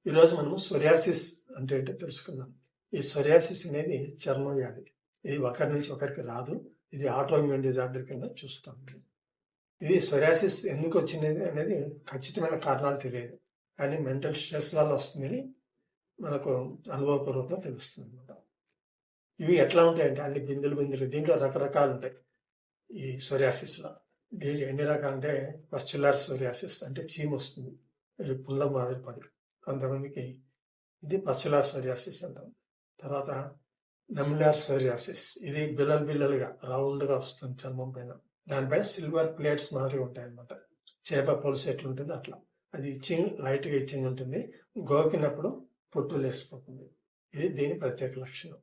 ఈరోజు మనము సోరియాసిస్ అంటే ఏంటో తెలుసుకుందాం. ఈ సోరియాసిస్ అనేది చర్మ వ్యాధి. ఇది ఒకరి నుంచి ఒకరికి రాదు. ఇది ఆటోఇమ్యూన్ డిజార్డర్ కింద చూస్తాం. ఇది సోరియాసిస్ ఎందుకు వచ్చింది అనేది ఖచ్చితమైన కారణాలు తెలియదు. కానీ మెంటల్ స్ట్రెస్ వల్ల వస్తుందని మనకు అనుభవపూర్వకంగా తెలుస్తుంది అనమాట. ఇవి ఎట్లా ఉంటాయంటే అన్ని బిందులు దీంట్లో రకరకాలు ఉంటాయి. ఈ సోరియాసిస్లో దీంట్లో ఎన్ని రకాలు అంటే పస్చులర్ సోరియాసిస్ అంటే చీము వస్తుంది, పుల్ల మాదిరి పడి కొంతమందికి ఇది పస్చులర్ సోరియాసిస్ అంటాం. తర్వాత నమ్యులర్ సోరియాసిస్, ఇది బిల్లలుగా రౌండ్గా వస్తుంది చర్మం పైన. దానిపైన సిల్వర్ ప్లేట్స్ మాదిరి ఉంటాయి అన్నమాట. చేప పొలుసు ఎట్లుంటుంది అట్లా. అది ఇచ్చింగ్ లైట్గా ఇచ్చింగ్ ఉంటుంది, గోకినప్పుడు పొట్టులు వేసిపోతుంది. ఇది దీని ప్రత్యేక లక్షణం.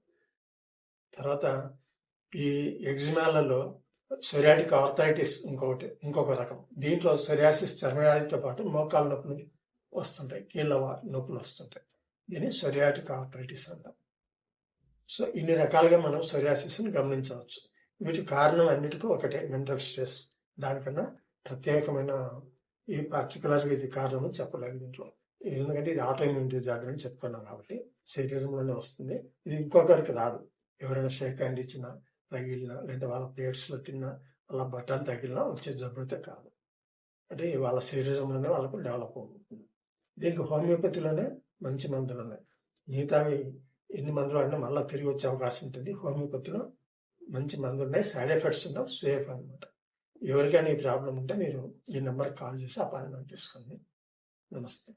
తర్వాత ఈ ఎగ్జిమాలలో సొరియాటిక్ ఆర్థరైటిస్ ఇంకొక రకం. దీంట్లో సొరియాసిస్ చర్మవ్యాధితో పాటు మోకాళ్ళ నొప్పులు వస్తుంటాయి, కీళ్ళ నొప్పులు వస్తుంటాయి. దీన్ని సొరియాటిక్ ఆర్థరైటిస్ అంటాం. సో ఇన్ని రకాలుగా మనం సొరియాసిస్ని గమనించవచ్చు. వీటి కారణం అన్నిటికీ ఒకటే, మెంటల్ స్ట్రెస్. దానికన్నా ప్రత్యేకమైన ఈ పర్టికులర్గా ఇది కారణం చెప్పలేదు దీంట్లో. ఎందుకంటే ఇది ఆటోఇమ్యూన్ డిజార్డర్ అని చెప్పుకున్నాం కాబట్టి శరీరంలోనే వస్తుంది. ఇది ఇంకొకరికి రాదు. ఎవరైనా షేక్ హ్యాండ్ ఇచ్చినా, తగిలినా, లేదంటే వాళ్ళ ప్లేట్స్లో తిన్నా, వాళ్ళ బట్టలు తగిలినా వచ్చే జబ్బైతే కాదు. అంటే వాళ్ళ శరీరంలోనే వాళ్ళకు డెవలప్ అవుతుంది. దీనికి హోమియోపతిలోనే మంచి మందులు ఉన్నాయి. మిగతావి ఎన్ని మందులు అంటే మళ్ళీ తిరిగి వచ్చే అవకాశం ఉంటుంది. హోమియోపతిలో మంచి మందులు ఉన్నాయి, సైడ్ ఎఫెక్ట్స్ ఉండవు, సేఫ్ అనమాట. ఎవరికైనా ఈ ప్రాబ్లం ఉంటే మీరు ఈ నెంబర్కి కాల్ చేసి అపాయింట్మెంట్ తీసుకోండి. నమస్తే.